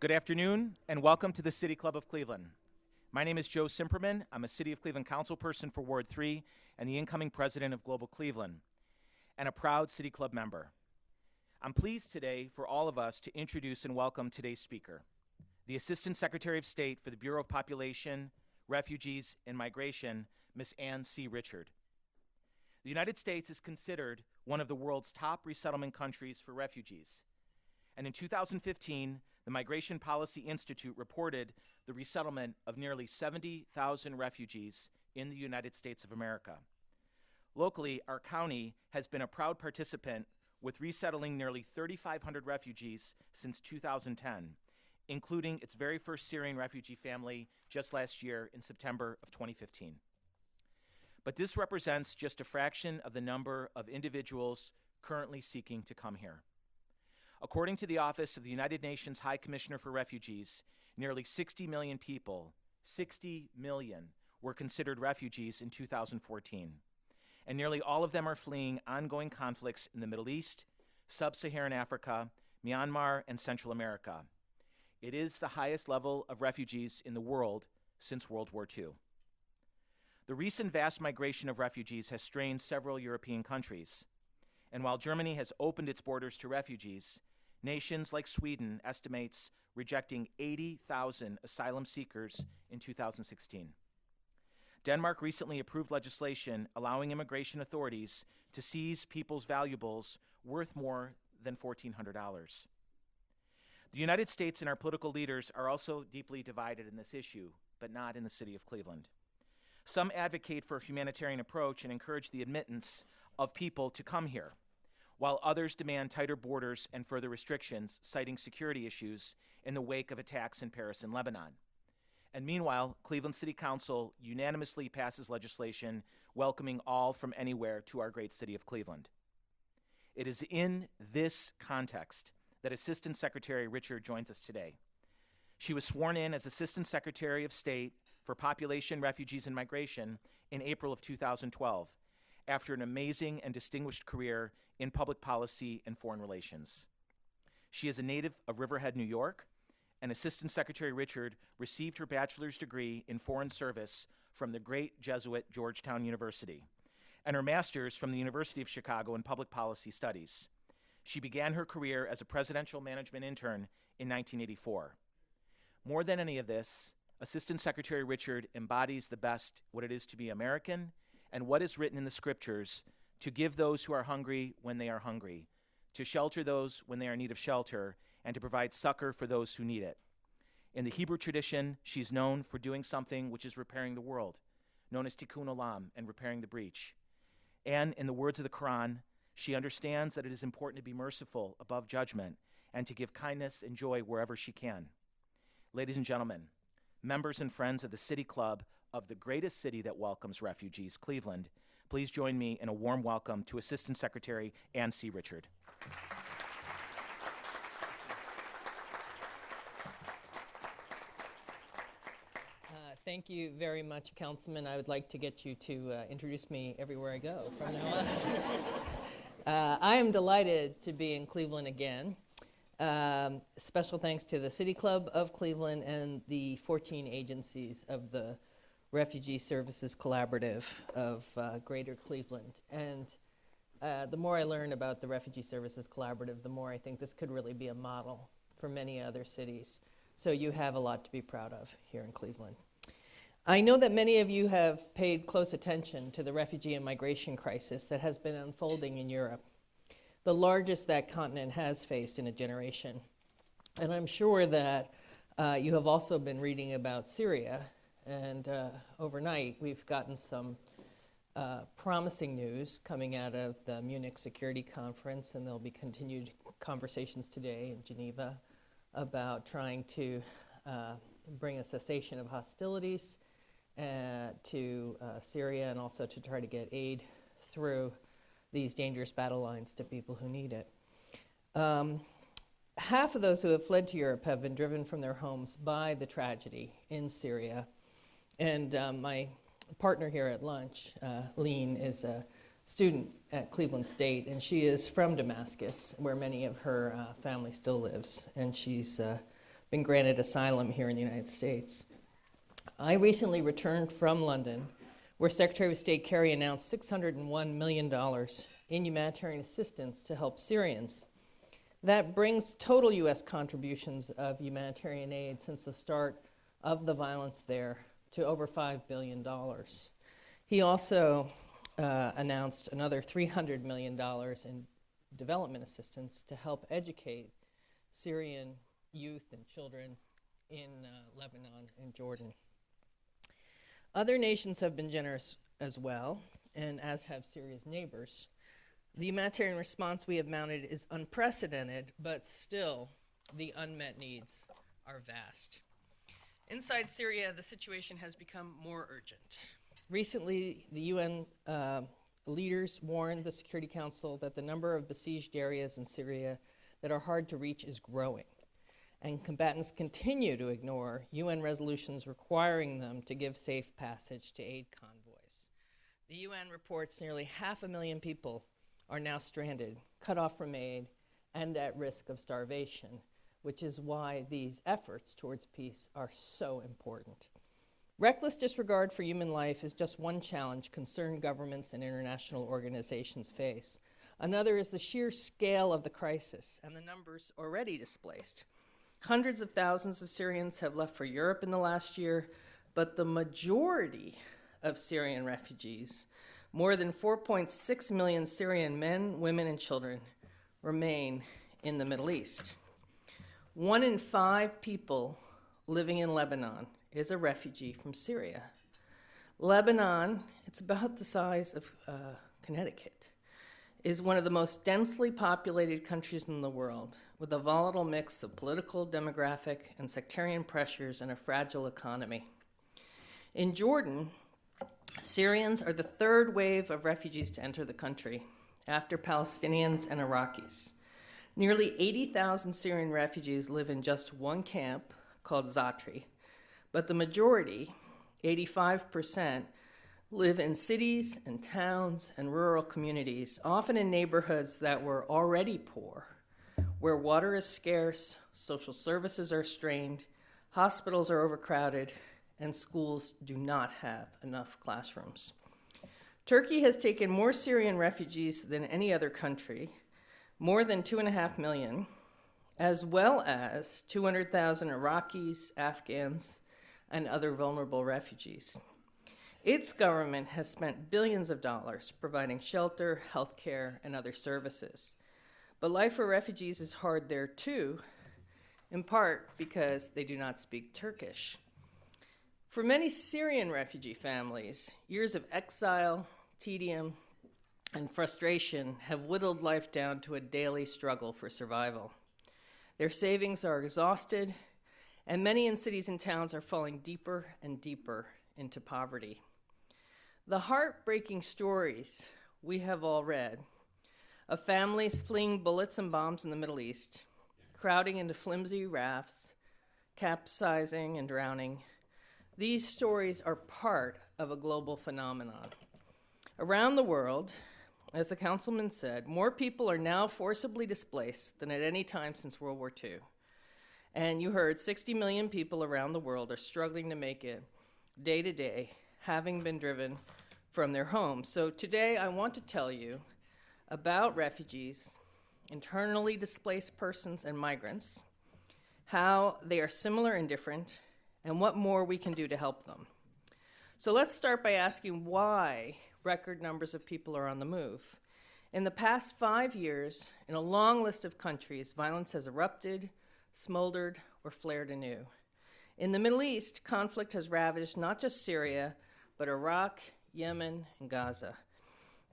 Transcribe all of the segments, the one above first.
Good afternoon, and welcome to the City Club of Cleveland. My name is Joe Simperman. I'm a City of Cleveland councilperson for Ward 3 and the incoming president of Global Cleveland, and a proud City Club member. I'm pleased today for all of us to introduce and welcome today's speaker, the Assistant Secretary of State for the Bureau of Population, Refugees, and Migration, Ms. Ann C. Richard. The United States is considered one of the world's top resettlement countries for refugees. And in 2015, the Migration Policy Institute reported the resettlement of nearly 70,000 refugees in the United States of America. Locally, our county has been a proud participant with resettling nearly 3,500 refugees since 2010, including its very first Syrian refugee family just last year in September of 2015. But this represents just a fraction of the number of individuals currently seeking to come here. According to the Office of the United Nations High Commissioner for Refugees, nearly 60 million people, 60 million, were considered refugees in 2014. And nearly all of them are fleeing ongoing conflicts in the Middle East, Sub-Saharan Africa, Myanmar, and Central America. It is the highest level of refugees in the world since World War II. The recent vast migration of refugees has strained several European countries. And while Germany has opened its borders to refugees, nations like Sweden estimates rejecting 80,000 asylum seekers in 2016. Denmark recently approved legislation allowing immigration authorities to seize people's valuables worth more than $1,400. The United States and our political leaders are also deeply divided in this issue, but not in the city of Cleveland. Some advocate for a humanitarian approach and encourage the admittance of people to come here, while others demand tighter borders and further restrictions, citing security issues in the wake of attacks in Paris and Lebanon. And meanwhile, Cleveland City Council unanimously passes legislation welcoming all from anywhere to our great city of Cleveland. It is in this context that Assistant Secretary Richard joins us today. She was sworn in as Assistant Secretary of State for Population, Refugees, and Migration in April of 2012, after an amazing and distinguished career in public policy and foreign relations. She is a native of Riverhead, New York, and Assistant Secretary Richard received her bachelor's degree in foreign service from the great Jesuit Georgetown University, and her master's from the University of Chicago in public policy studies. She began her career as a presidential management intern in 1984. More than any of this, Assistant Secretary Richard embodies the best what it is to be American and what is written in the scriptures: to give those who are hungry when they are hungry, to shelter those when they are in need of shelter, and to provide succor for those who need it. In the Hebrew tradition, she's known for doing something which is repairing the world, known as tikkun olam, and repairing the breach. And in the words of the Quran, she understands that it is important to be merciful above judgment and to give kindness and joy wherever she can. Ladies and gentlemen, members and friends of the City Club of the greatest city that welcomes refugees, Cleveland, please join me in a warm welcome to Assistant Secretary Ann C. Richard. Thank you very much, Councilman. I would like to get you to introduce me everywhere I go from now on. I am delighted to be in Cleveland again. Special thanks to the City Club of Cleveland and the 14 agencies of the Refugee Services Collaborative of Greater Cleveland. And the more I learn about the Refugee Services Collaborative, the more I think this could really be a model for many other cities. So you have a lot to be proud of here in Cleveland. I know that many of you have paid close attention to the refugee and migration crisis that has been unfolding in Europe, the largest that continent has faced in a generation. And I'm sure that you have also been reading about Syria, and overnight we've gotten some promising news coming out of the Munich Security Conference, and there'll be continued conversations today in Geneva about trying to bring a cessation of hostilities to Syria, and also to try to get aid through these dangerous battle lines to people who need it. Half of those who have fled to Europe have been driven from their homes by the tragedy in Syria. And my partner here at lunch, Lean, is a student at Cleveland State, and she is from Damascus, where many of her family still lives. And she's been granted asylum here in the United States. I recently returned from London, where Secretary of State Kerry announced $601 million in humanitarian assistance to help Syrians. That brings total U.S. contributions of humanitarian aid since the start of the violence there to over $5 billion. He also announced another $300 million in development assistance to help educate Syrian youth and children in Lebanon and Jordan. Other nations have been generous as well, and as have Syria's neighbors. The humanitarian response we have mounted is unprecedented, but still the unmet needs are vast. Inside Syria, the situation has become more urgent. Recently, the UN leaders warned the Security Council that the number of besieged areas in Syria that are hard to reach is growing, and combatants continue to ignore UN resolutions requiring them to give safe passage to aid convoys. The UN reports nearly 500,000 people are now stranded, cut off from aid, and at risk of starvation, which is why these efforts towards peace are so important. Reckless disregard for human life is just one challenge concerned governments and international organizations face. Another is the sheer scale of the crisis and the numbers already displaced. Hundreds of thousands of Syrians have left for Europe in the last year, but the majority of Syrian refugees, more than 4.6 million Syrian men, women, and children, remain in the Middle East. 1 in 5 people living in Lebanon is a refugee from Syria. Lebanon, it's about the size of Connecticut, is one of the most densely populated countries in the world, with a volatile mix of political, demographic, and sectarian pressures and a fragile economy. In Jordan, Syrians are the third wave of refugees to enter the country, after Palestinians and Iraqis. Nearly 80,000 Syrian refugees live in just one camp called Zatri, but the majority, 85%, live in cities and towns and rural communities, often in neighborhoods that were already poor, where water is scarce, social services are strained, hospitals are overcrowded, and schools do not have enough classrooms. Turkey has taken more Syrian refugees than any other country, more than 2.5 million, as well as 200,000 Iraqis, Afghans, and other vulnerable refugees. Its government has spent billions of dollars providing shelter, healthcare, and other services. But life for refugees is hard there too, in part because they do not speak Turkish. For many Syrian refugee families, years of exile, tedium, and frustration have whittled life down to a daily struggle for survival. Their savings are exhausted, and many in cities and towns are falling deeper and deeper into poverty. The heartbreaking stories we have all read of families fleeing bullets and bombs in the Middle East, crowding into flimsy rafts, capsizing and drowning, these stories are part of a global phenomenon. Around the world, as the councilman said, more people are now forcibly displaced than at any time since World War II. And you heard 60 million people around the world are struggling to make it day to day, having been driven from their homes. So today I want to tell you about refugees, internally displaced persons, and migrants, how they are similar and different, and what more we can do to help them. So let's start by asking why record numbers of people are on the move. In the past 5 years, in a long list of countries, violence has erupted, smoldered, or flared anew. In the Middle East, conflict has ravaged not just Syria, but Iraq, Yemen, and Gaza.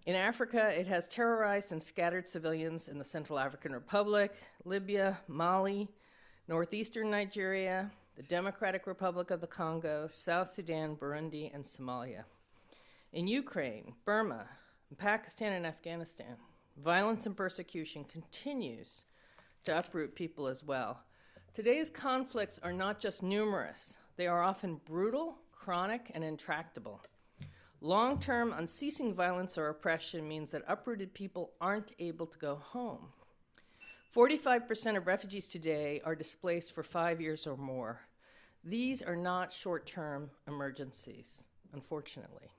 In Africa, it has terrorized and scattered civilians in the Central African Republic, Libya, Mali, northeastern Nigeria, the Democratic Republic of the Congo, South Sudan, Burundi, and Somalia. In Ukraine, Burma, Pakistan, and Afghanistan, violence and persecution continues to uproot people as well. Today's conflicts are not just numerous, they are often brutal, chronic, and intractable. Long-term, unceasing violence or oppression means that uprooted people aren't able to go home. 45% of refugees today are displaced for 5 years or more. These are not short-term emergencies, unfortunately.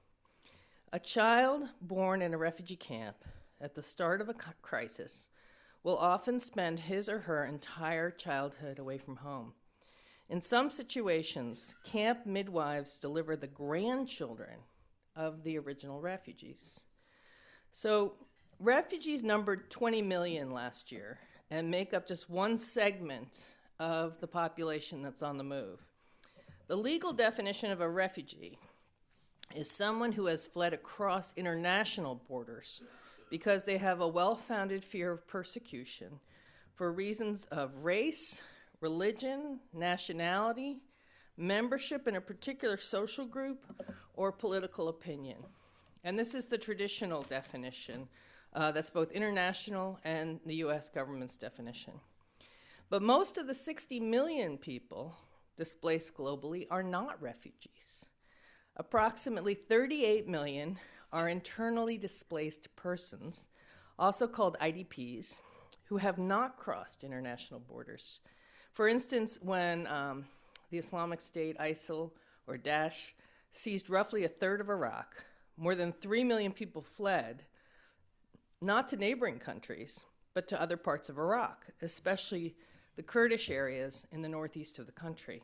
A child born in a refugee camp at the start of a crisis will often spend his or her entire childhood away from home. In some situations, camp midwives deliver the grandchildren of the original refugees. So refugees numbered 20 million last year and make up just one segment of the population that's on the move. The legal definition of a refugee is someone who has fled across international borders because they have a well-founded fear of persecution for reasons of race, religion, nationality, membership in a particular social group, or political opinion. And this is the traditional definition that's both international and the US government's definition. But most of the 60 million people displaced globally are not refugees. Approximately 38 million are internally displaced persons, also called IDPs, who have not crossed international borders. For instance, when the Islamic State, ISIL, or Daesh seized roughly a third of Iraq, more than 3 million people fled, not to neighboring countries, but to other parts of Iraq, especially the Kurdish areas in the northeast of the country.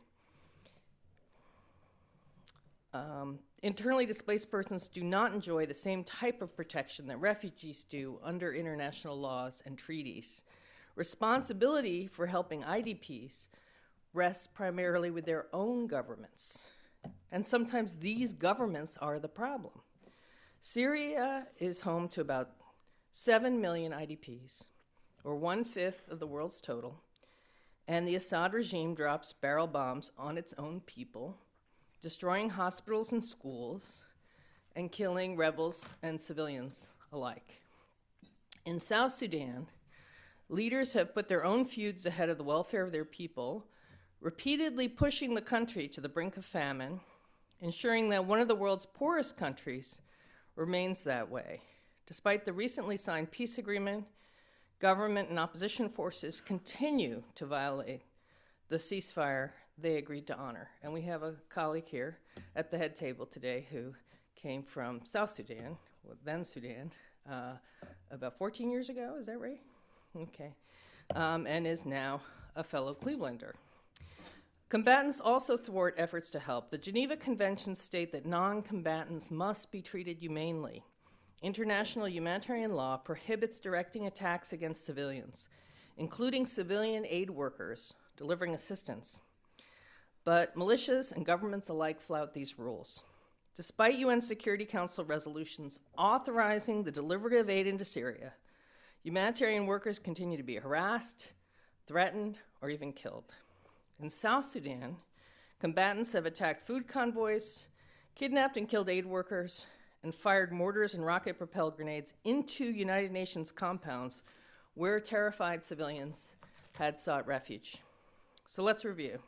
Internally displaced persons do not enjoy the same type of protection that refugees do under international laws and treaties. Responsibility for helping IDPs rests primarily with their own governments, and sometimes these governments are the problem. Syria is home to about 7 million IDPs, or 1/5 of the world's total, and the Assad regime drops barrel bombs on its own people, destroying hospitals and schools, and killing rebels and civilians alike. In South Sudan, leaders have put their own feuds ahead of the welfare of their people, repeatedly pushing the country to the brink of famine, ensuring that one of the world's poorest countries remains that way. Despite the recently signed peace agreement, government and opposition forces continue to violate the ceasefire they agreed to honor. And we have a colleague here at the head table today who came from South Sudan, well, then Sudan, about 14 years ago, is that right? Okay. And is now a fellow Clevelander. Combatants also thwart efforts to help. The Geneva Conventions state that non-combatants must be treated humanely. International humanitarian law prohibits directing attacks against civilians, including civilian aid workers delivering assistance. But militias and governments alike flout these rules. Despite UN Security Council resolutions authorizing the delivery of aid into Syria, humanitarian workers continue to be harassed, threatened, or even killed. In South Sudan, combatants have attacked food convoys, kidnapped and killed aid workers, and fired mortars and rocket-propelled grenades into United Nations compounds where terrified civilians had sought refuge. So let's review.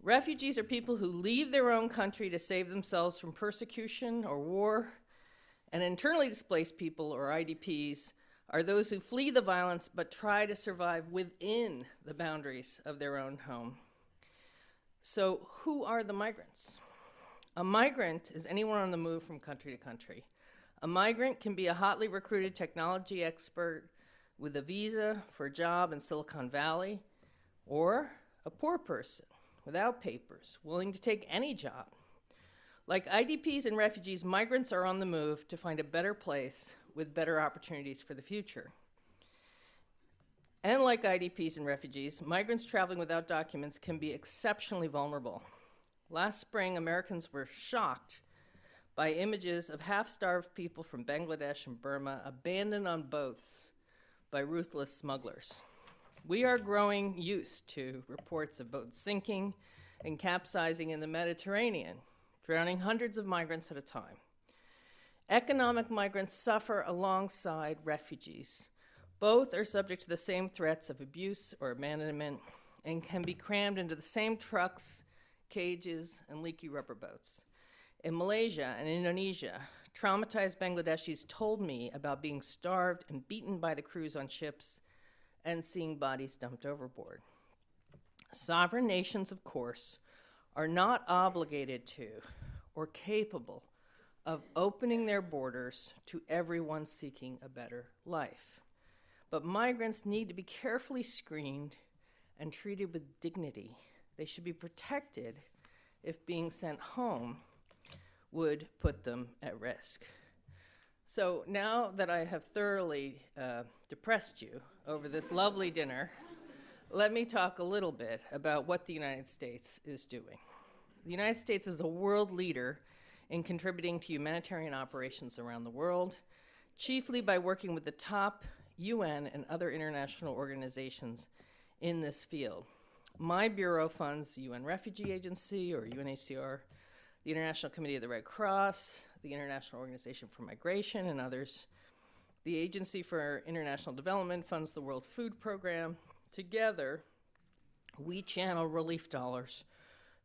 Refugees are people who leave their own country to save themselves from persecution or war, and internally displaced people, or IDPs, are those who flee the violence but try to survive within the boundaries of their own home. So who are the migrants? A migrant is anyone on the move from country to country. A migrant can be a hotly recruited technology expert with a visa for a job in Silicon Valley, or a poor person without papers, willing to take any job. Like IDPs and refugees, migrants are on the move to find a better place with better opportunities for the future. And like IDPs and refugees, migrants traveling without documents can be exceptionally vulnerable. Last spring, Americans were shocked by images of half-starved people from Bangladesh and Burma abandoned on boats by ruthless smugglers. We are growing used to reports of boats sinking and capsizing in the Mediterranean, drowning hundreds of migrants at a time. Economic migrants suffer alongside refugees. Both are subject to the same threats of abuse or abandonment and can be crammed into the same trucks, cages, and leaky rubber boats. In Malaysia and Indonesia, traumatized Bangladeshis told me about being starved and beaten by the crews on ships and seeing bodies dumped overboard. Sovereign nations, of course, are not obligated to or capable of opening their borders to everyone seeking a better life. But migrants need to be carefully screened and treated with dignity. They should be protected if being sent home would put them at risk. So now that I have thoroughly depressed you over this lovely dinner, let me talk a little bit about what the United States is doing. The United States is a world leader in contributing to humanitarian operations around the world, chiefly by working with the top UN and other international organizations in this field. My bureau funds the UN Refugee Agency, or UNHCR, the International Committee of the Red Cross, the International Organization for Migration, and others. The Agency for International Development funds the World Food Program. Together, we channel relief dollars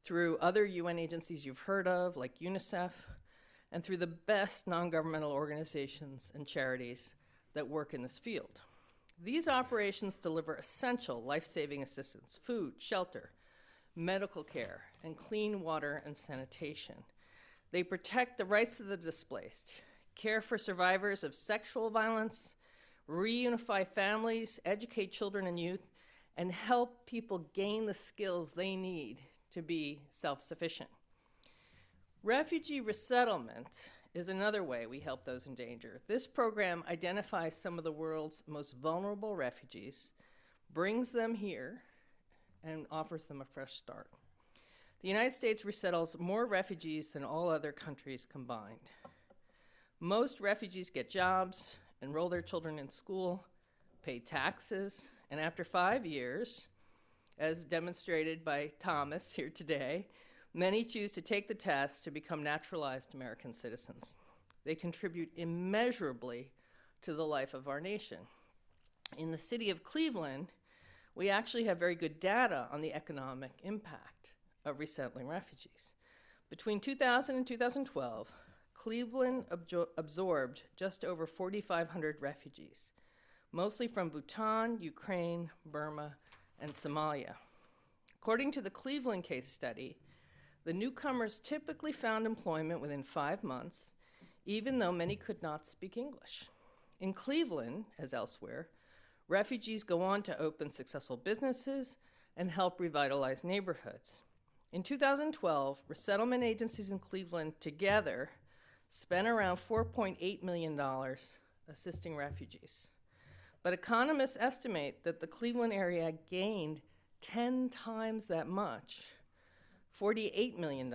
through other UN agencies you've heard of, like UNICEF, and through the best non-governmental organizations and charities that work in this field. These operations deliver essential life-saving assistance, food, shelter, medical care, and clean water and sanitation. They protect the rights of the displaced, care for survivors of sexual violence, reunify families, educate children and youth, and help people gain the skills they need to be self-sufficient. Refugee resettlement is another way we help those in danger. This program identifies some of the world's most vulnerable refugees, brings them here, and offers them a fresh start. The United States resettles more refugees than all other countries combined. Most refugees get jobs, enroll their children in school, pay taxes, and after 5 years, as demonstrated by Thomas here today, many choose to take the test to become naturalized American citizens. They contribute immeasurably to the life of our nation. In the city of Cleveland, we actually have very good data on the economic impact of resettling refugees. Between 2000 and 2012, Cleveland absorbed just over 4,500 refugees, mostly from Bhutan, Ukraine, Burma, and Somalia. According to the Cleveland case study, the newcomers typically found employment within 5 months, even though many could not speak English. In Cleveland, as elsewhere, refugees go on to open successful businesses and help revitalize neighborhoods. In 2012, resettlement agencies in Cleveland together spent around $4.8 million assisting refugees. But economists estimate that the Cleveland area gained 10 times that much, $48 million,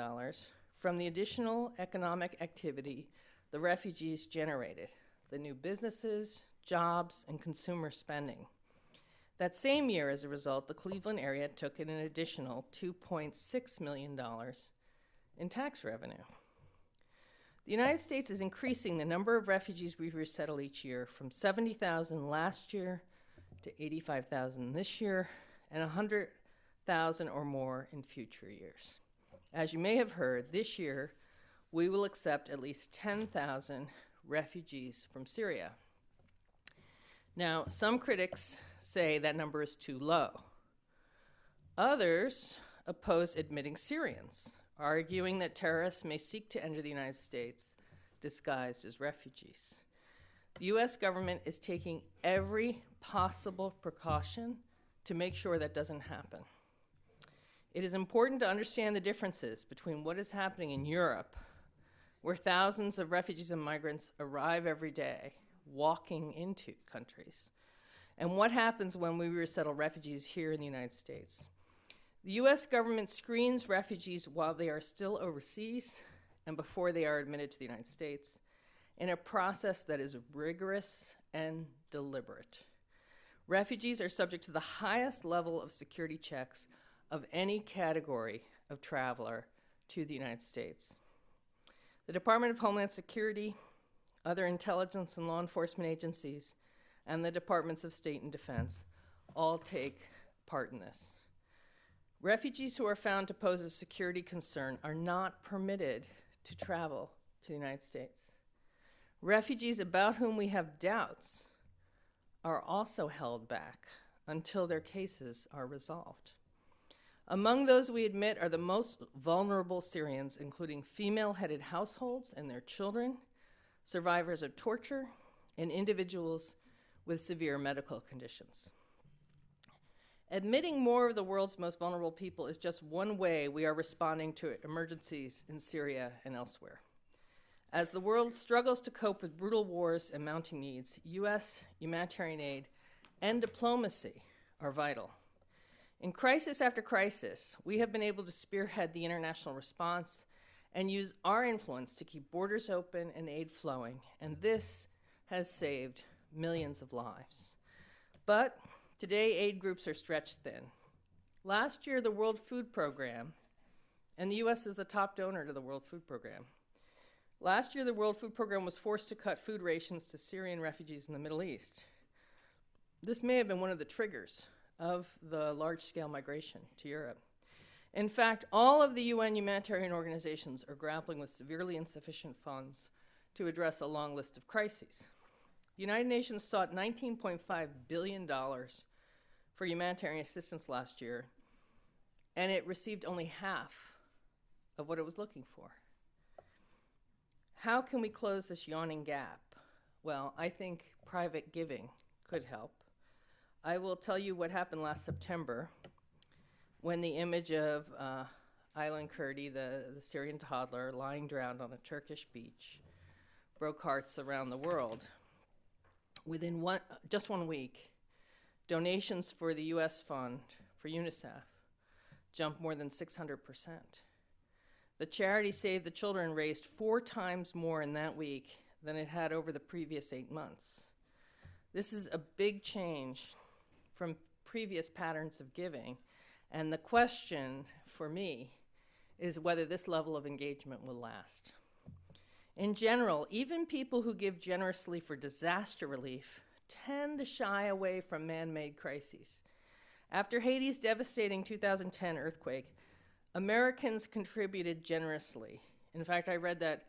from the additional economic activity the refugees generated, the new businesses, jobs, and consumer spending. That same year, as a result, the Cleveland area took in an additional $2.6 million in tax revenue. The United States is increasing the number of refugees we resettle each year from 70,000 last year to 85,000 this year, and 100,000 or more in future years. As you may have heard, this year we will accept at least 10,000 refugees from Syria. Now, some critics say that number is too low. Others oppose admitting Syrians, arguing that terrorists may seek to enter the United States disguised as refugees. The U.S. government is taking every possible precaution to make sure that doesn't happen. It is important to understand the differences between what is happening in Europe, where thousands of refugees and migrants arrive every day, walking into countries, and what happens when we resettle refugees here in the United States. The U.S. government screens refugees while they are still overseas and before they are admitted to the United States in a process that is rigorous and deliberate. Refugees are subject to the highest level of security checks of any category of traveler to the United States. The Department of Homeland Security, other intelligence and law enforcement agencies, and the Departments of State and Defense all take part in this. Refugees who are found to pose a security concern are not permitted to travel to the United States. Refugees about whom we have doubts are also held back until their cases are resolved. Among those we admit are the most vulnerable Syrians, including female-headed households and their children, survivors of torture, and individuals with severe medical conditions. Admitting more of the world's most vulnerable people is just one way we are responding to emergencies in Syria and elsewhere. As the world struggles to cope with brutal wars and mounting needs, U.S. humanitarian aid and diplomacy are vital. In crisis after crisis, we have been able to spearhead the international response and use our influence to keep borders open and aid flowing, and this has saved millions of lives. But today, aid groups are stretched thin. Last year, the World Food Program, and the U.S. is the top donor to the World Food Program. Last year, the World Food Program was forced to cut food rations to Syrian refugees in the Middle East. This may have been one of the triggers of the large-scale migration to Europe. In fact, all of the UN humanitarian organizations are grappling with severely insufficient funds to address a long list of crises. The United Nations sought $19.5 billion for humanitarian assistance last year, and it received only half of what it was looking for. How can we close this yawning gap? Well, I think private giving could help. I will tell you what happened last September when the image of Aylan Kurdi, the Syrian toddler, lying drowned on a Turkish beach, broke hearts around the world. Within just 1 week, donations for the U.S. fund for UNICEF jumped more than 600%. The charity Save the Children raised 4 times more in that week than it had over the previous 8 months. This is a big change from previous patterns of giving, and the question for me is whether this level of engagement will last. In general, even people who give generously for disaster relief tend to shy away from man-made crises. After Haiti's devastating 2010 earthquake, Americans contributed generously. In fact, I read that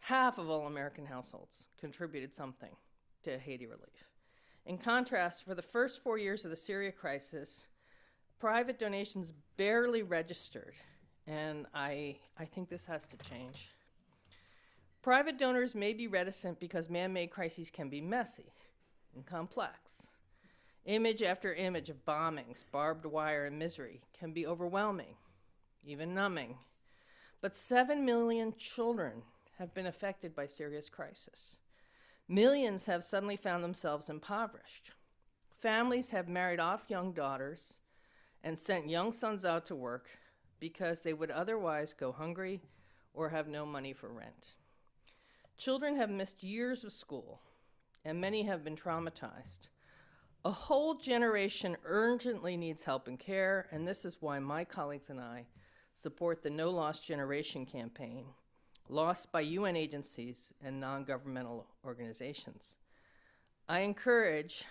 half of all American households contributed something to Haiti relief. In contrast, for the first 4 years of the Syria crisis, private donations barely registered, and I think this has to change. Private donors may be reticent because man-made crises can be messy and complex. Image after image of bombings, barbed wire, and misery can be overwhelming, even numbing. But 7 million children have been affected by Syria's crisis. Millions have suddenly found themselves impoverished. Families have married off young daughters and sent young sons out to work because they would otherwise go hungry or have no money for rent. Children have missed years of school, and many have been traumatized. A whole generation urgently needs help and care, and this is why my colleagues and I support the No Lost Generation campaign, lost by UN agencies and non-governmental organizations. I encourage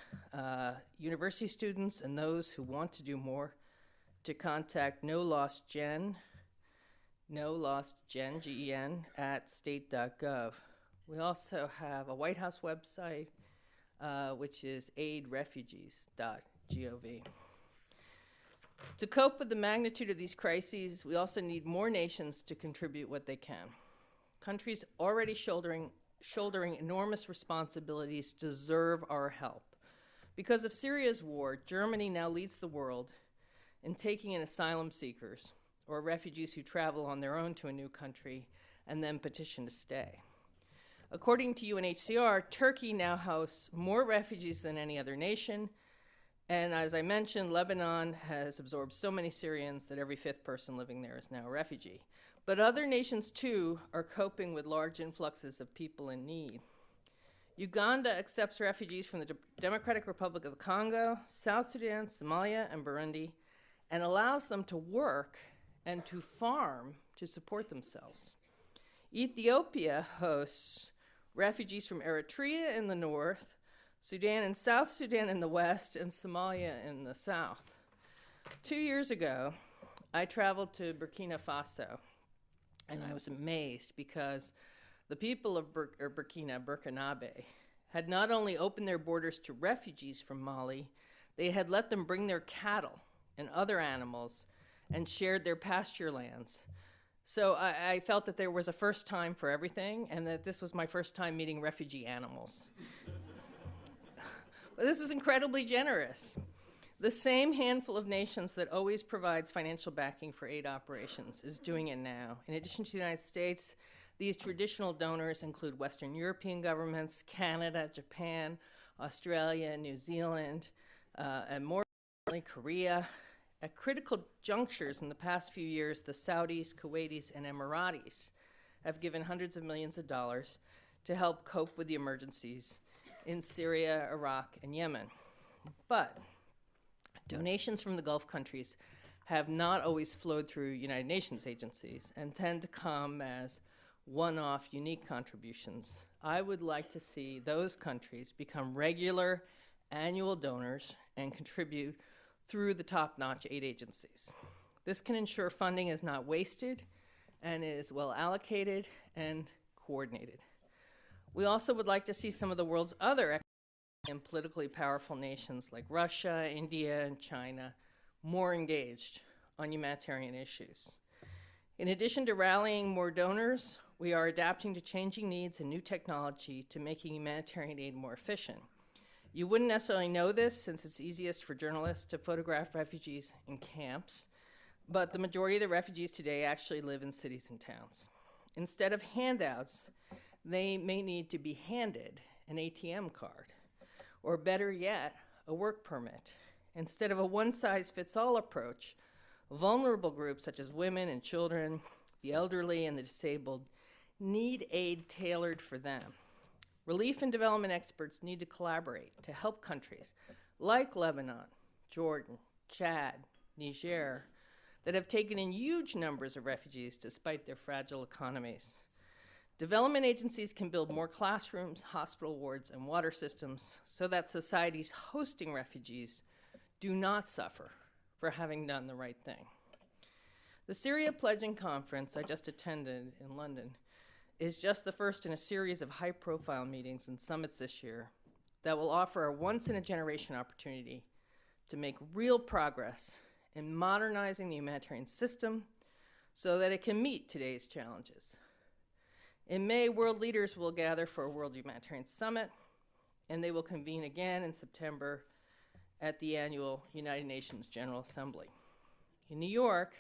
university students and those who want to do more to contact No Lost Gen, G-E-N, at state.gov. We also have a White House website, which is aidrefugees.gov. To cope with the magnitude of these crises, we also need more nations to contribute what they can. Countries already shouldering enormous responsibilities deserve our help. Because of Syria's war, Germany now leads the world in taking in asylum seekers or refugees who travel on their own to a new country and then petition to stay. According to UNHCR, Turkey now hosts more refugees than any other nation, and as I mentioned, Lebanon has absorbed so many Syrians that every 5th person living there is now a refugee. But other nations, too, are coping with large influxes of people in need. Uganda accepts refugees from the Democratic Republic of the Congo, South Sudan, Somalia, and Burundi, and allows them to work and to farm to support themselves. Ethiopia hosts refugees from Eritrea in the north, Sudan and South Sudan in the west, and Somalia in the south. 2 years ago, I traveled to Burkina Faso, and I was amazed because the people of Burkinabe, had not only opened their borders to refugees from Mali, They had let them bring their cattle and other animals and shared their pasture lands. So I felt that there was a first time for everything, and that this was my first time meeting refugee animals. But this was incredibly generous. The same handful of nations that always provides financial backing for aid operations is doing it now. In addition to the United States, these traditional donors include Western European governments, Canada, Japan, Australia, New Zealand, and more recently, Korea. At critical junctures in the past few years, the Saudis, Kuwaitis, and Emiratis have given hundreds of millions of dollars to help cope with the emergencies in Syria, Iraq, and Yemen. But donations from the Gulf countries have not always flowed through United Nations agencies and tend to come as one-off unique contributions. I would like to see those countries become regular annual donors and contribute through the top-notch aid agencies. This can ensure funding is not wasted and is well allocated and coordinated. We also would like to see some of the world's other economic and politically powerful nations like Russia, India, and China more engaged on humanitarian issues. In addition to rallying more donors, we are adapting to changing needs and new technology to making humanitarian aid more efficient. You wouldn't necessarily know this, since it's easiest for journalists to photograph refugees in camps, but the majority of the refugees today actually live in cities and towns. Instead of handouts, they may need to be handed an ATM card, or better yet, a work permit. Instead of a one-size-fits-all approach, vulnerable groups such as women and children, the elderly, and the disabled need aid tailored for them. Relief and development experts need to collaborate to help countries like Lebanon, Jordan, Chad, Niger, that have taken in huge numbers of refugees despite their fragile economies. Development agencies can build more classrooms, hospital wards, and water systems so that societies hosting refugees do not suffer for having done the right thing. The Syria Pledging Conference I just attended in London is just the first in a series of high-profile meetings and summits this year that will offer a once-in-a-generation opportunity to make real progress in modernizing the humanitarian system so that it can meet today's challenges. In May, world leaders will gather for a World Humanitarian Summit, and they will convene again in September at the annual United Nations General Assembly. In New York,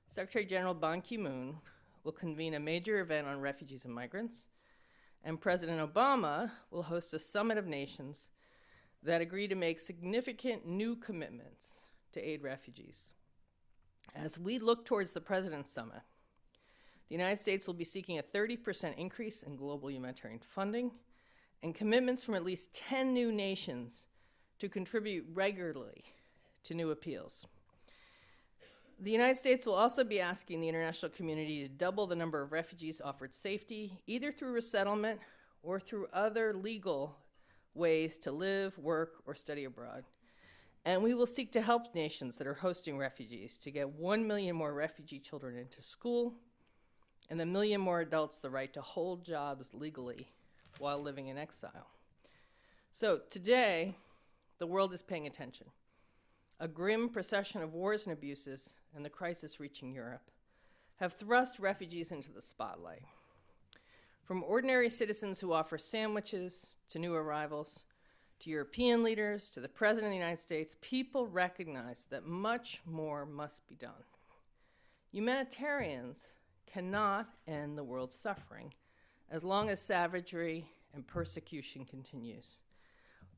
Secretary General Ban Ki-moon will convene a major event on refugees and migrants, and President Obama will host a summit of nations that agree to make significant new commitments to aid refugees. As we look towards the President's Summit, the United States will be seeking a 30% increase in global humanitarian funding and commitments from at least 10 new nations to contribute regularly to new appeals. The United States will also be asking the international community to double the number of refugees offered safety, either through resettlement or through other legal ways to live, work, or study abroad. And we will seek to help nations that are hosting refugees to get 1 million more refugee children into school and 1 million more adults the right to hold jobs legally while living in exile. So today, the world is paying attention. A grim procession of wars and abuses and the crisis reaching Europe have thrust refugees into the spotlight. From ordinary citizens who offer sandwiches to new arrivals, to European leaders, to the President of the United States, people recognize that much more must be done. Humanitarians cannot end the world's suffering as long as savagery and persecution continues.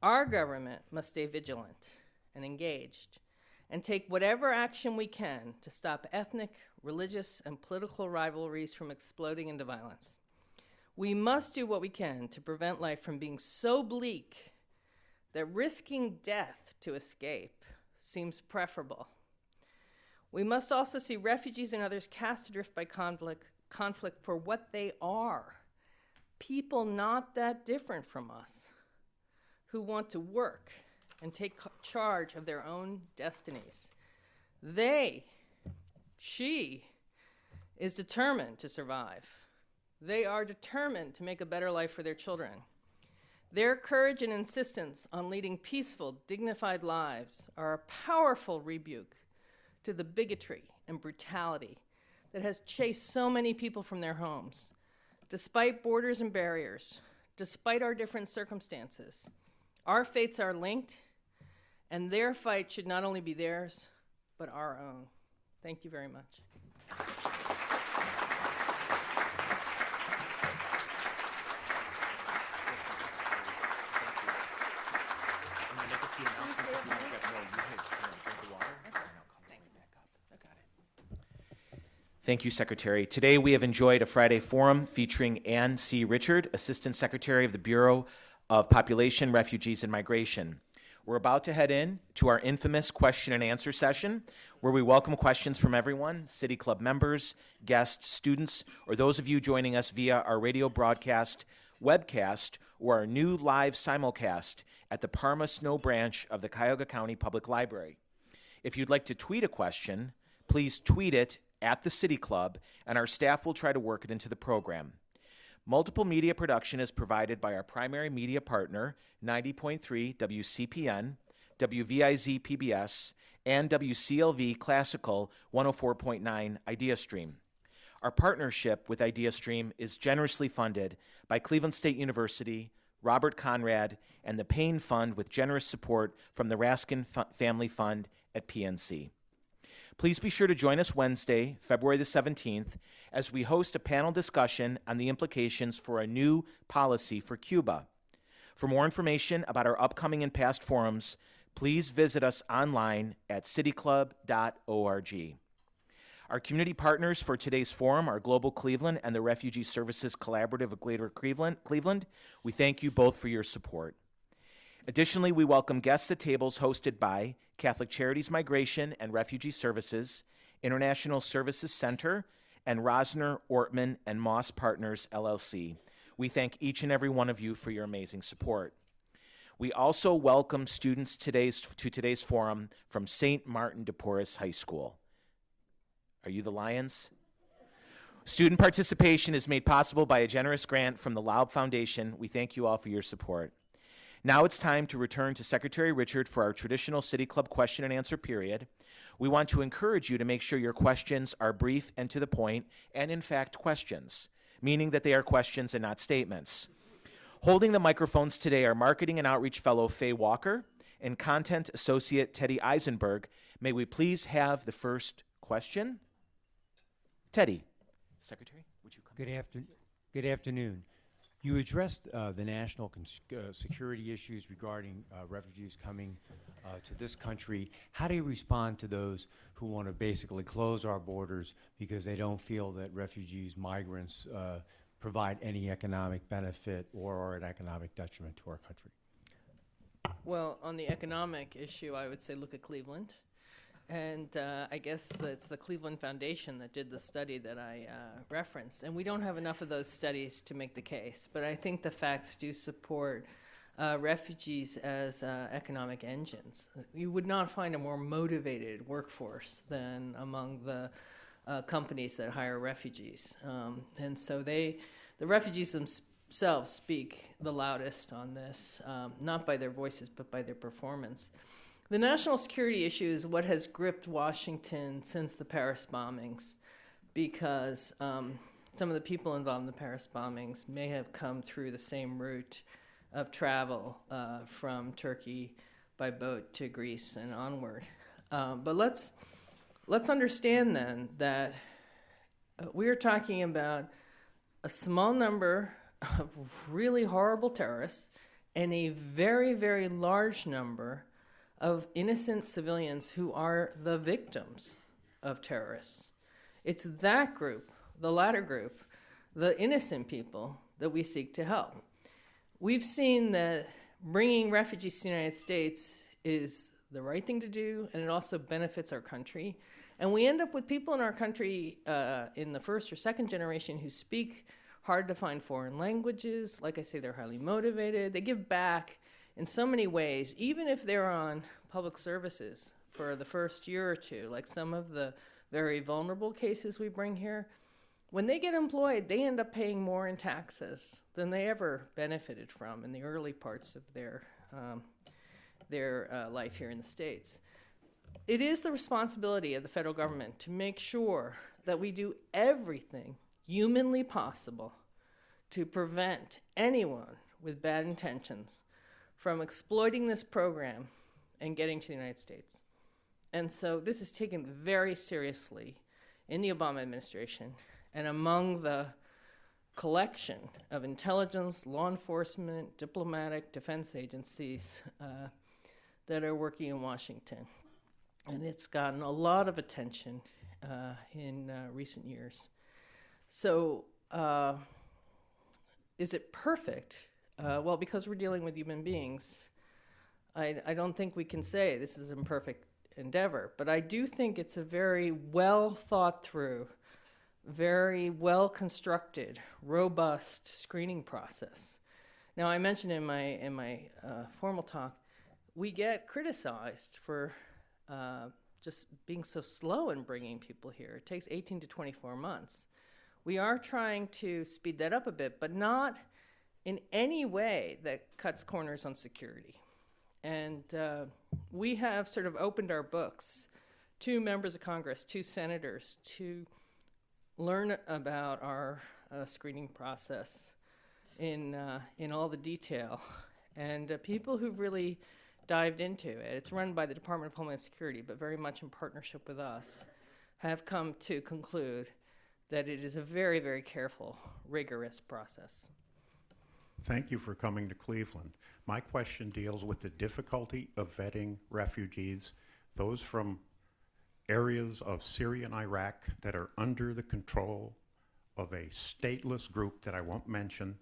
Our government must stay vigilant and engaged and take whatever action we can to stop ethnic, religious, and political rivalries from exploding into violence. We must do what we can to prevent life from being so bleak that risking death to escape seems preferable. We must also see refugees and others cast adrift by conflict for what they are, people not that different from us, who want to work and take charge of their own destinies. She is determined to survive. They are determined to make a better life for their children. Their courage and insistence on leading peaceful, dignified lives are a powerful rebuke to the bigotry and brutality that has chased so many people from their homes. Despite borders and barriers, despite our different circumstances, our fates are linked, and their fight should not only be theirs, but our own. Thank you very much. Thank you, Secretary. Today we have enjoyed a Friday forum featuring Ann C. Richard, Assistant Secretary of the Bureau of Population, Refugees, and Migration. We're about to head in to our infamous question and answer session, where we welcome questions from everyone, City Club members, guests, students, or those of you joining us via our radio broadcast, webcast, or our new live simulcast at the Parma Snow branch of the Cuyahoga County Public Library. If you'd like to tweet a question, please tweet it at the City Club, and our staff will try to work it into the program. Multiple media production is provided by our primary media partner, 90.3 WCPN, WVIZ PBS, and WCLV Classical 104.9 IdeaStream. Our partnership with IdeaStream is generously funded by Cleveland State University, Robert Conrad, and the Payne Fund with generous support from the Raskin Family Fund at PNC. Please be sure to join us Wednesday, February the 17th, as we host a panel discussion on the implications for a new policy for Cuba. For more information about our upcoming and past forums, please visit us online at cityclub.org. Our community partners for today's forum are Global Cleveland and the Refugee Services Collaborative of Greater Cleveland. We thank you both for your support. Additionally, we welcome guests at tables hosted by Catholic Charities Migration and Refugee Services, International Services Center, and Rosner, Ortman, and Moss Partners, LLC. We thank each and every one of you for your amazing support. We also welcome students to today's forum from St. Martin de Porres High School. Are you the Lions? Student participation is made possible by a generous grant from the Laub Foundation. We thank you all for your support. Now it's time to return to Secretary Richard for our traditional City Club question and answer period. We want to encourage you to make sure your questions are brief and to the point, and in fact questions, meaning that they are questions and not statements. Holding the microphones today are Marketing and Outreach Fellow Faye Walker and Content Associate Teddy Eisenberg. May we please have the first question? Teddy. Secretary, would you come? Good afternoon. You addressed the national security issues regarding refugees coming to this country. How do you respond to those who want to basically close our borders because they don't feel that refugees, migrants, provide any economic benefit or are an economic detriment to our country? Well, on the economic issue, I would say look at Cleveland. And I guess it's the Cleveland Foundation that did the study that I referenced. And we don't have enough of those studies to make the case. But I think the facts do support refugees as economic engines. You would not find a more motivated workforce than among the companies that hire refugees. And so the refugees themselves speak the loudest on this, not by their voices, but by their performance. The national security issue is what has gripped Washington since the Paris bombings, because some of the people involved in the Paris bombings may have come through the same route of travel from Turkey by boat to Greece and onward. But let's understand then that we are talking about a small number of really horrible terrorists and a very, very large number of innocent civilians who are the victims of terrorists. It's that group, the latter group, the innocent people, that we seek to help. We've seen that bringing refugees to the United States is the right thing to do, and it also benefits our country. And we end up with people in our country in the first or second generation who speak hard-to-find foreign languages. Like I say, they're highly motivated. They give back in so many ways, even if they're on public services for the first year or two, like some of the very vulnerable cases we bring here. When they get employed, they end up paying more in taxes than they ever benefited from in the early parts of their life here in the States. It is the responsibility of the federal government to make sure that we do everything humanly possible to prevent anyone with bad intentions from exploiting this program and getting to the United States. And so this is taken very seriously in the Obama administration and among the collection of intelligence, law enforcement, diplomatic, defense agencies that are working in Washington. And it's gotten a lot of attention in recent years. So is it perfect? Well, because we're dealing with human beings, I don't think we can say this is an imperfect endeavor, but I do think it's a very well thought through, very well constructed, robust screening process. Now, I mentioned in my formal talk, we get criticized for just being so slow in bringing people here. It takes 18 to 24 months. We are trying to speed that up a bit, but not in any way that cuts corners on security. And we have sort of opened our books to members of Congress, to senators, to learn about our screening process in all the detail. And people who've really dived into it, it's run by the Department of Homeland Security, but very much in partnership with us, have come to conclude that it is a very, very careful, rigorous process. Thank you for coming to Cleveland. My question deals with the difficulty of vetting refugees, those from areas of Syria and Iraq that are under the control of a stateless group that I won't mention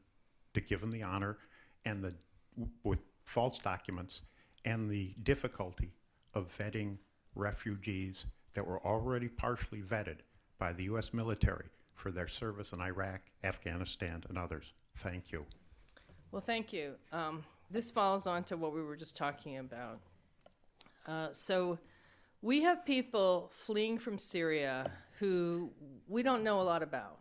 to give them the honor, and with false documents, and the difficulty of vetting refugees that were already partially vetted by the U.S. military for their service in Iraq, Afghanistan, and others. Thank you. Well, thank you. This follows on to what we were just talking about. So we have people fleeing from Syria who we don't know a lot about.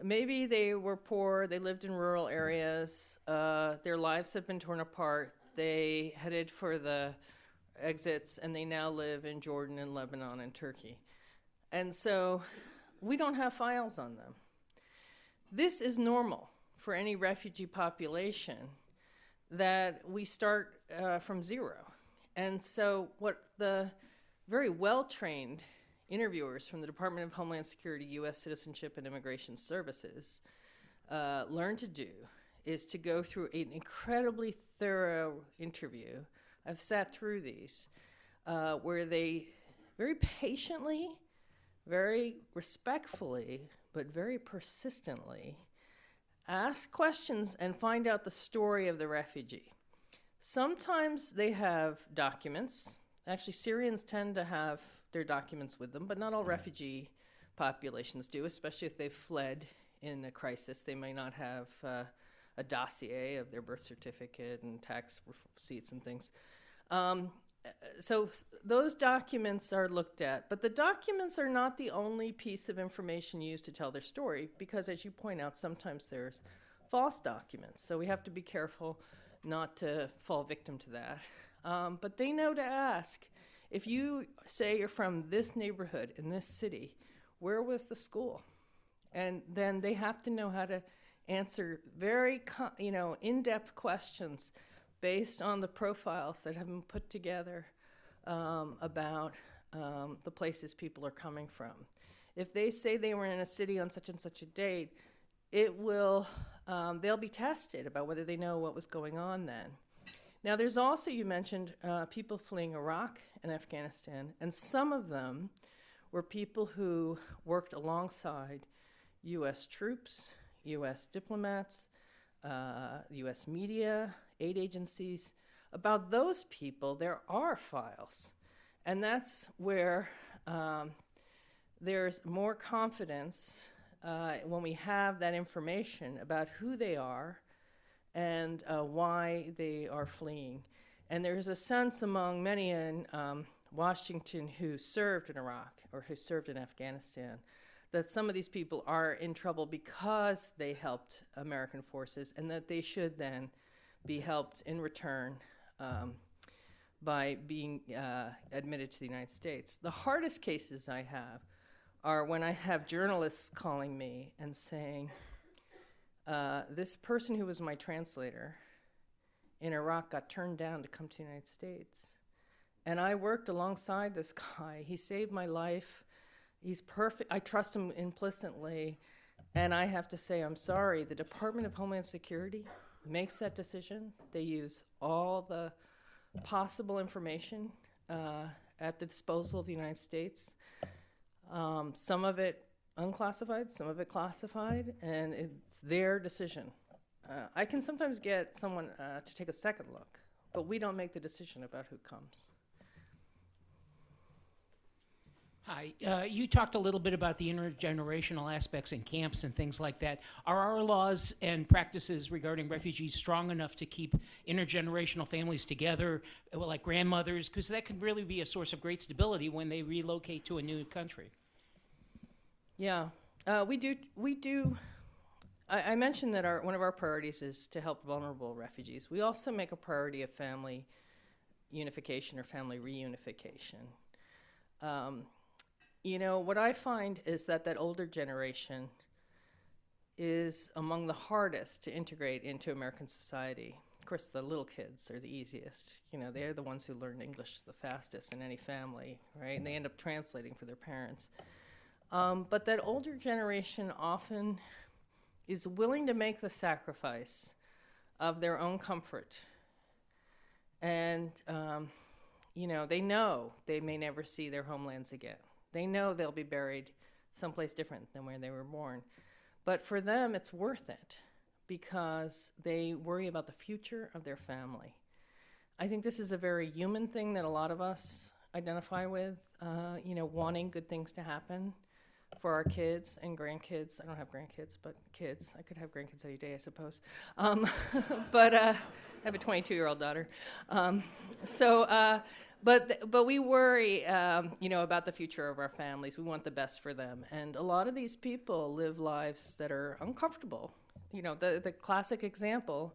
Maybe they were poor, they lived in rural areas, their lives have been torn apart, they headed for the exits, and they now live in Jordan and Lebanon and Turkey. And so we don't have files on them. This is normal for any refugee population, that we start from zero. And so what the very well-trained interviewers from the Department of Homeland Security, U.S. Citizenship and Immigration Services learn to do is to go through an incredibly thorough interview. I've sat through these, where they very patiently, very respectfully, but very persistently ask questions and find out the story of the refugee. Sometimes they have documents. Actually, Syrians tend to have their documents with them, but not all refugee populations do, especially if they've fled in a crisis. They may not have a dossier of their birth certificate and tax receipts and things. So those documents are looked at, but the documents are not the only piece of information used to tell their story, because as you point out, sometimes there's false documents. So we have to be careful not to fall victim to that. But they know to ask, if you say you're from this neighborhood in this city, where was the school? And then they have to know how to answer very in-depth questions based on the profiles that have been put together about the places people are coming from. If they say they were in a city on such and such a date, they'll be tested about whether they know what was going on then. Now, there's also, you mentioned, people fleeing Iraq and Afghanistan, and some of them were people who worked alongside U.S. troops, U.S. diplomats, U.S. media, aid agencies. About those people, there are files. And that's where there's more confidence when we have that information about who they are and why they are fleeing. And there's a sense among many in Washington who served in Iraq or who served in Afghanistan that some of these people are in trouble because they helped American forces, and that they should then be helped in return by being admitted to the United States. The hardest cases I have are when I have journalists calling me and saying, this person who was my translator in Iraq got turned down to come to the United States. And I worked alongside this guy. He saved my life. He's perfect. I trust him implicitly. And I have to say, I'm sorry, the Department of Homeland Security makes that decision. They use all the possible information at the disposal of the United States. Some of it unclassified, some of it classified, and it's their decision. I can sometimes get someone to take a second look, but we don't make the decision about who comes. Hi. You talked a little bit about the intergenerational aspects in camps and things like that. Are our laws and practices regarding refugees strong enough to keep intergenerational families together, like grandmothers? Because that can really be a source of great stability when they relocate to a new country. Yeah, we do. I mentioned that one of our priorities is to help vulnerable refugees. We also make a priority of family unification or family reunification. You know, what I find is that older generation is among the hardest to integrate into American society. Of course, the little kids are the easiest. You know, they're the ones who learn English the fastest in any family, right? And they end up translating for their parents. But that older generation often is willing to make the sacrifice of their own comfort. And, you know they may never see their homelands again. They know they'll be buried someplace different than where they were born. But for them, it's worth it because they worry about the future of their family. I think this is a very human thing that a lot of us identify with, you know, wanting good things to happen for our kids and grandkids. I don't have grandkids, but kids. I could have grandkids any day, I suppose. But I have a 22-year-old daughter. But we worry, you know, about the future of our families. We want the best for them. And a lot of these people live lives that are uncomfortable. You know, the classic example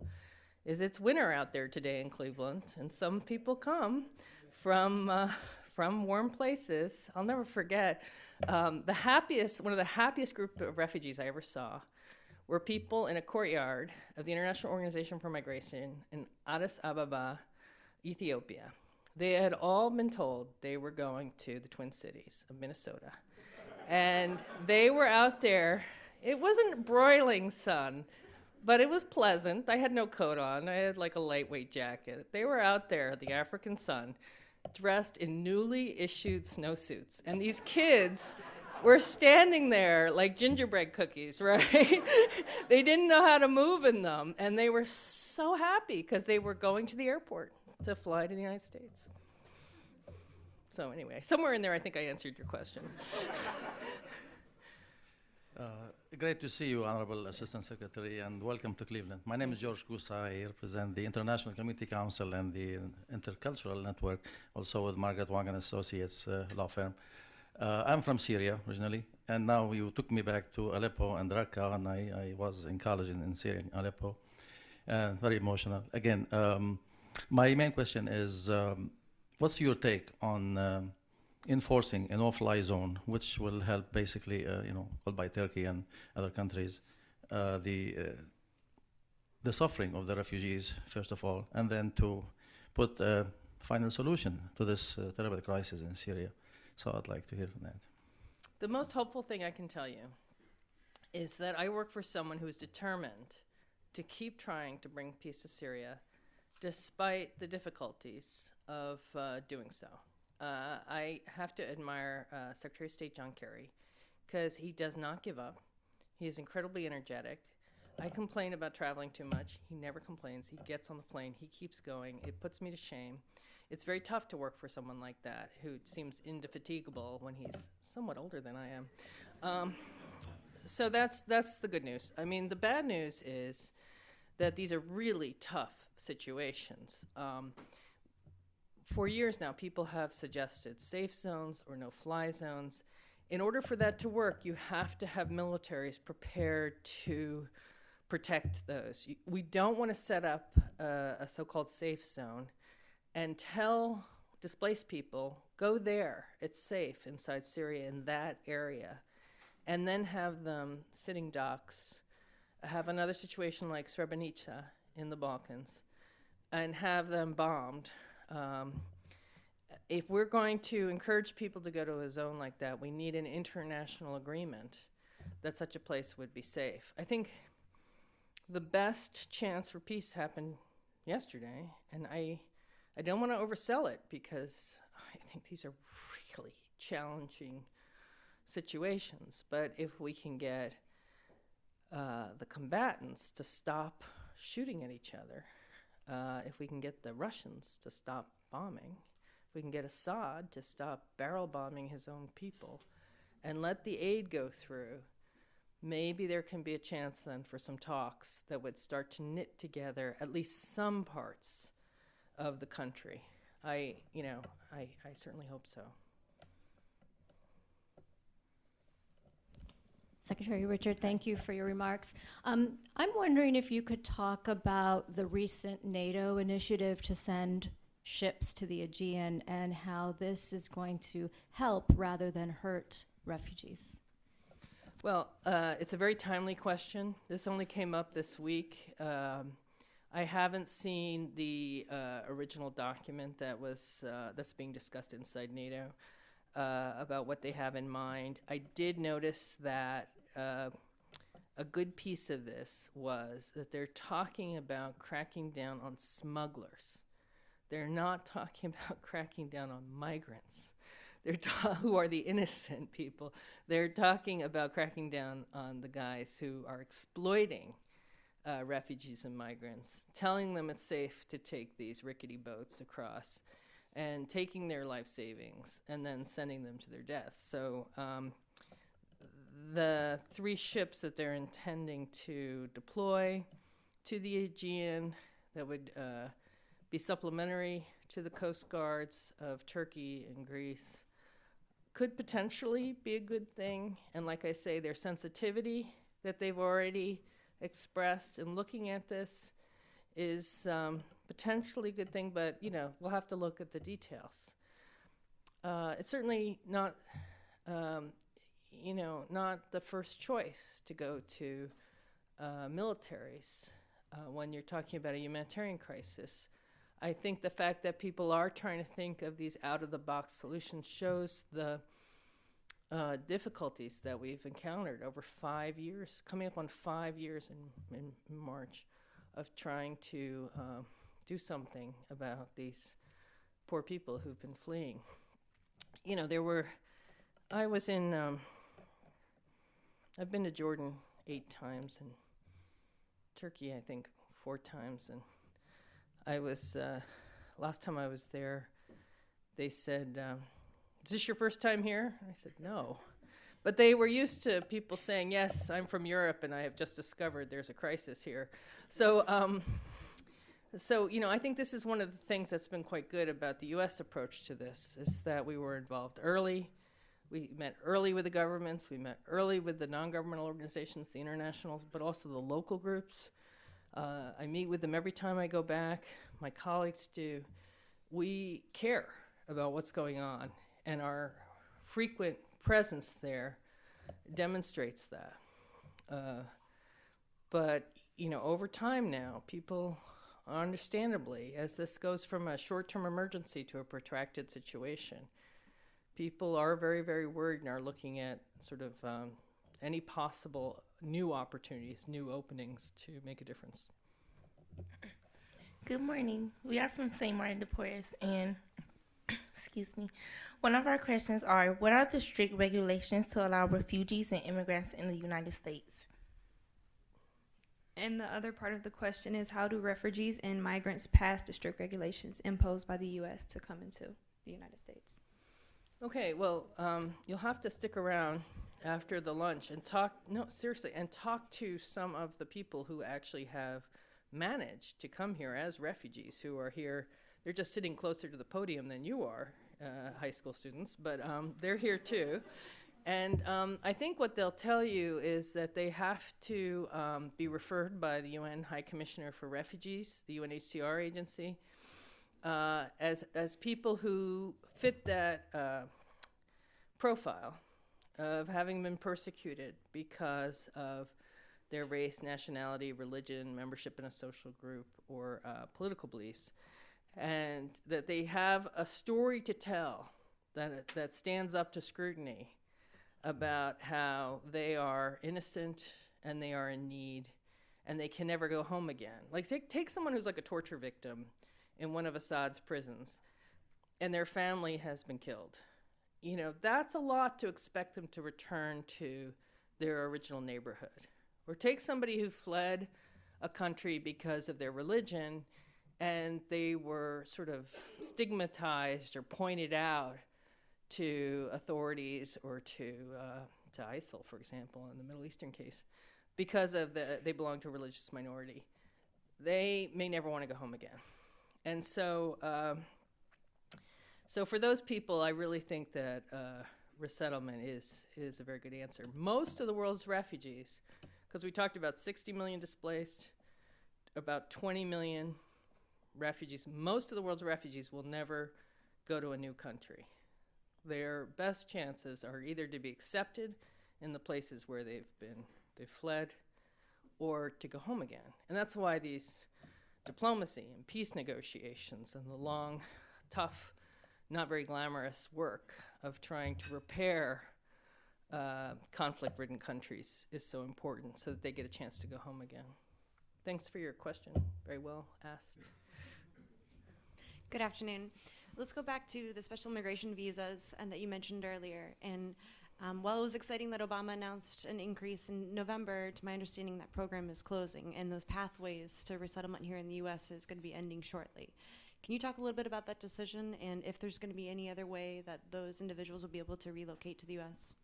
is it's winter out there today in Cleveland, and some people come from warm places. I'll never forget, one of the happiest group of refugees I ever saw were people in a courtyard of the International Organization for Migration in Addis Ababa, Ethiopia. They had all been told they were going to the Twin Cities of Minnesota. And they were out there. It wasn't broiling sun, but it was pleasant. I had no coat on. I had like a lightweight jacket. They were out there, the African sun, dressed in newly issued snowsuits. And these kids were standing there like gingerbread cookies, right? They didn't know how to move in them. And they were so happy because they were going to the airport to fly to the United States. So anyway, somewhere in there, I think I answered your question. Great to see you, Honorable Assistant Secretary, and welcome to Cleveland. My name is George Kusa. I represent the International Community Council and the Intercultural Network, also with Margaret Wagan Associates law firm. I'm from Syria originally, and now you took me back to Aleppo and Raqqa, and I was in college in Syria, in Aleppo. Very emotional. Again, my main question is, what's your take on enforcing a no-fly zone, which will help basically, held by Turkey and other countries, the suffering of the refugees, first of all, and then to put a final solution to this terrible crisis in Syria. So I'd like to hear from that. The most hopeful thing I can tell you is that I work for someone who is determined to keep trying to bring peace to Syria, despite the difficulties of doing so. I have to admire Secretary of State John Kerry, because he does not give up. He is incredibly energetic. I complain about traveling too much. He never complains. He gets on the plane. He keeps going. It puts me to shame. It's very tough to work for someone like that, who seems indefatigable when he's somewhat older than I am. So that's the good news. I mean, the bad news is that these are really tough situations. For years now, people have suggested safe zones or no-fly zones, In order for that to work, you have to have militaries prepared to protect those. We don't want to set up a so-called safe zone and tell displaced people, go there, it's safe inside Syria in that area, and then have them sitting ducks, have another situation like Srebrenica in the Balkans, and have them bombed. If we're going to encourage people to go to a zone like that, we need an international agreement that such a place would be safe. I think the best chance for peace happened yesterday, and I don't want to oversell it because I think these are really challenging situations. But if we can get the combatants to stop shooting at each other, if we can get the Russians to stop bombing, if we can get Assad to stop barrel bombing his own people and let the aid go through, maybe there can be a chance then for some talks that would start to knit together at least some parts of the country. I certainly hope so. Secretary Richard, thank you for your remarks. I'm wondering if you could talk about the recent NATO initiative to send ships to the Aegean and how this is going to help rather than hurt refugees. Well, it's a very timely question. This only came up this week. I haven't seen the original document that's being discussed inside NATO about what they have in mind. I did notice that a good piece of this was that they're talking about cracking down on smugglers. They're not talking about cracking down on migrants. Who are the innocent people. They're talking about cracking down on the guys who are exploiting refugees and migrants, telling them it's safe to take these rickety boats across and taking their life savings and then sending them to their deaths. So the 3 ships that they're intending to deploy to the Aegean that would be supplementary to the coast guards of Turkey and Greece could potentially be a good thing. And like I say, their sensitivity that they've already expressed in looking at this is potentially a good thing, but we'll have to look at the details. It's certainly not, not the first choice to go to militaries when you're talking about a humanitarian crisis. I think the fact that people are trying to think of these out-of-the-box solutions shows the difficulties that we've encountered over 5 years, coming up on 5 years in March, of trying to do something about these poor people who've been fleeing. I've been to Jordan 8 times and Turkey, I think, 4 times, and I was, last time I was there, they said, is this your first time here? I said, no. But they were used to people saying, yes, I'm from Europe and I have just discovered there's a crisis here. So, I think this is one of the things that's been quite good about the U.S. approach to this, is that we were involved early. We met early with the governments. We met early with the non-governmental organizations, the internationals, but also the local groups. I meet with them every time I go back. My colleagues do. We care about what's going on, and our frequent presence there demonstrates that. But over time now, people, understandably, as this goes from a short-term emergency to a protracted situation, people are very, very worried and are looking at sort of any possible new opportunities, new openings to make a difference. Good morning. We are from St. Martin de Porres, and excuse me. One of our questions are, what are the strict regulations to allow refugees and immigrants in the United States? And the other part of the question is, how do refugees and migrants pass the strict regulations imposed by the U.S. to come into the United States? Okay, well, you'll have to stick around after the lunch and talk to some of the people who actually have managed to come here as refugees, who are here. They're just sitting closer to the podium than you are, high school students, but they're here too. And I think what they'll tell you is that they have to be referred by the UN High Commissioner for Refugees, the UNHCR agency, as people who fit that profile of having been persecuted because of their race, nationality, religion, membership in a social group, or political beliefs, and that they have a story to tell that stands up to scrutiny about how they are innocent and they are in need and they can never go home again. Like, take someone who's like a torture victim in one of Assad's prisons and their family has been killed. You know, that's a lot to expect them to return to their original neighborhood. Or take somebody who fled a country because of their religion and they were sort of stigmatized or pointed out to authorities or to ISIL, for example, in the Middle Eastern case, because of they belong to a religious minority. They may never want to go home again. And so for those people, I really think that resettlement is a very good answer. Most of the world's refugees, because we talked about 60 million displaced, about 20 million refugees, most of the world's refugees will never go to a new country. Their best chances are either to be accepted in the places where they've fled, or to go home again. And that's why these diplomacy and peace negotiations and the long, tough, not very glamorous work of trying to repair conflict-ridden countries is so important, so that they get a chance to go home again. Thanks for your question. Very well asked. Good afternoon. Let's go back to the special immigration visas and that you mentioned earlier. And while it was exciting that Obama announced an increase in November, to my understanding that program is closing and those pathways to resettlement here in the U.S. is going to be ending shortly. Can you talk a little bit about that decision and if there's going to be any other way that those individuals will be able to relocate to the U.S.?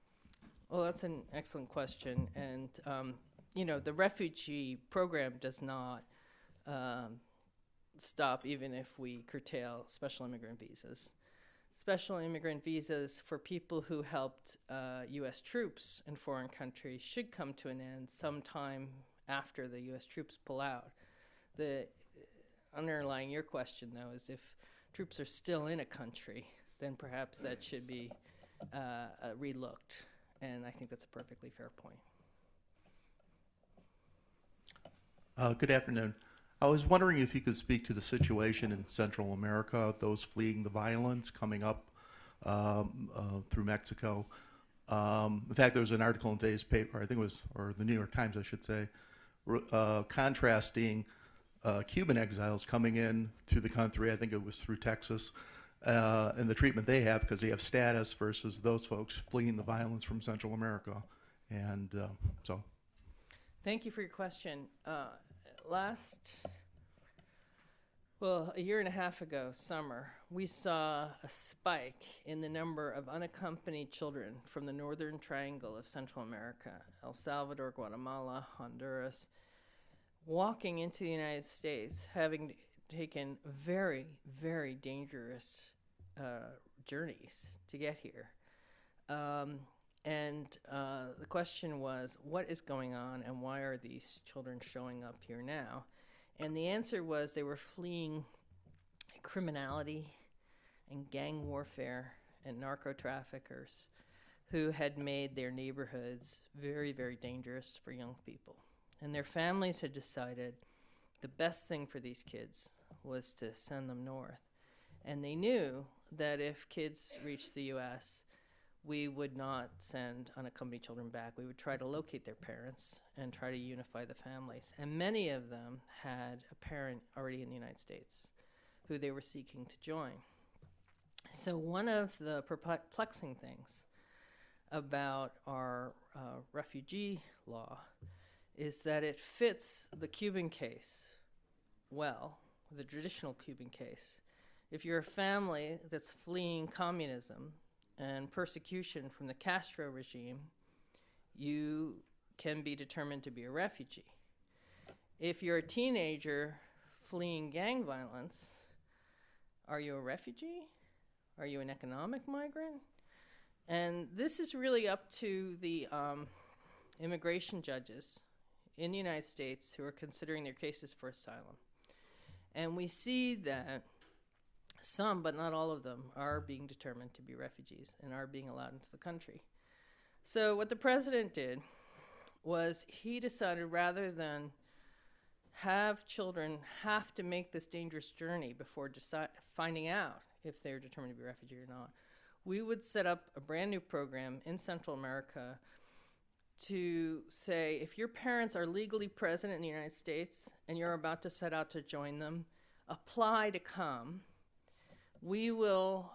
Well, that's an excellent question. And, you know, the refugee program does not stop even if we curtail special immigrant visas. Special immigrant visas for people who helped U.S. troops in foreign countries should come to an end sometime after the U.S. troops pull out. The underlying your question, though, is if troops are still in a country, then perhaps that should be relooked. And I think that's a perfectly fair point. Good afternoon. I was wondering if you could speak to the situation in Central America, those fleeing the violence coming up through Mexico. In fact, there was an article in today's paper, I think it was, or the New York Times, I should say, contrasting Cuban exiles coming in to the country, I think it was through Texas, and the treatment they have because they have status versus those folks fleeing the violence from Central America. And so. Thank you for your question. A year and a half ago, summer, we saw a spike in the number of unaccompanied children from the northern triangle of Central America, El Salvador, Guatemala, Honduras, walking into the United States, having taken very, very dangerous journeys to get here. The question was, what is going on and why are these children showing up here now? And the answer was they were fleeing criminality and gang warfare and narco-traffickers who had made their neighborhoods very, very dangerous for young people. And their families had decided the best thing for these kids was to send them north. And they knew that if kids reached the U.S., we would not send unaccompanied children back. We would try to locate their parents and try to unify the families. And many of them had a parent already in the United States who they were seeking to join. So one of the perplexing things about our refugee law is that it fits the Cuban case well, the traditional Cuban case. If you're a family that's fleeing communism and persecution from the Castro regime, you can be determined to be a refugee. If you're a teenager fleeing gang violence, are you a refugee? Are you an economic migrant? And this is really up to the immigration judges in the United States who are considering their cases for asylum. And we see that some, but not all of them, are being determined to be refugees and are being allowed into the country. So what the president did was he decided, rather than have children have to make this dangerous journey before finding out if they're determined to be a refugee or not, we would set up a brand new program in Central America to say, if your parents are legally present in the United States and you're about to set out to join them, apply to come. We will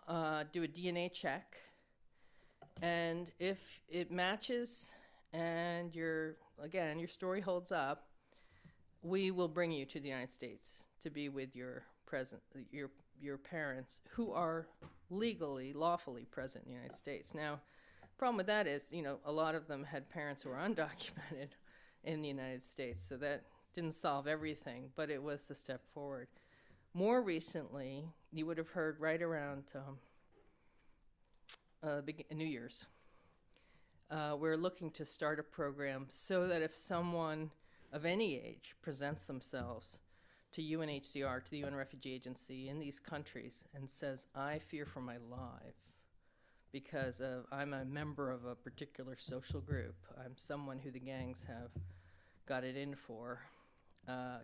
do a DNA check, and if it matches and your story holds up, we will bring you to the United States to be with your parents who are legally, lawfully present in the United States. Now, the problem with that is, a lot of them had parents who were undocumented in the United States, so that didn't solve everything, but it was a step forward. More recently, you would have heard right around New Year's, we're looking to start a program so that if someone of any age presents themselves to UNHCR, to the UN Refugee Agency in these countries and says, I fear for my life because I'm a member of a particular social group, I'm someone who the gangs have got it in for,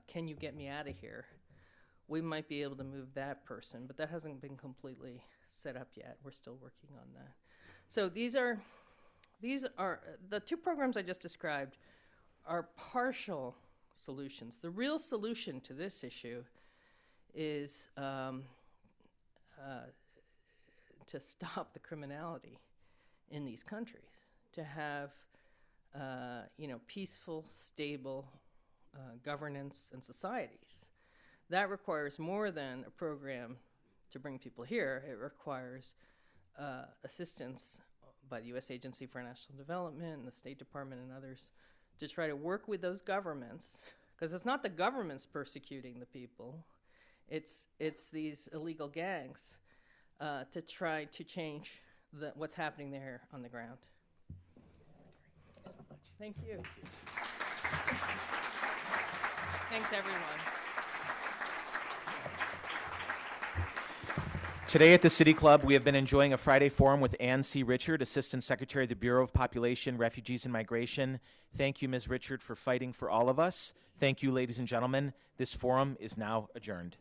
can you get me out of here? We might be able to move that person, but that hasn't been completely set up yet. We're still working on that. So these are the two programs I just described are partial solutions. The real solution to this issue is to stop the criminality in these countries, to have peaceful, stable governance and societies. That requires more than a program to bring people here. It requires assistance by the U.S. Agency for International Development and the State Department and others to try to work with those governments, because it's not the governments persecuting the people, it's these illegal gangs, to try to change what's happening there on the ground. Thank you. Thanks, everyone. Today at the City Club, we have been enjoying a Friday forum with Ann C. Richard, Assistant Secretary of the Bureau of Population, Refugees, and Migration. Thank you, Ms. Richard, for fighting for all of us. Thank you, ladies and gentlemen. This forum is now adjourned.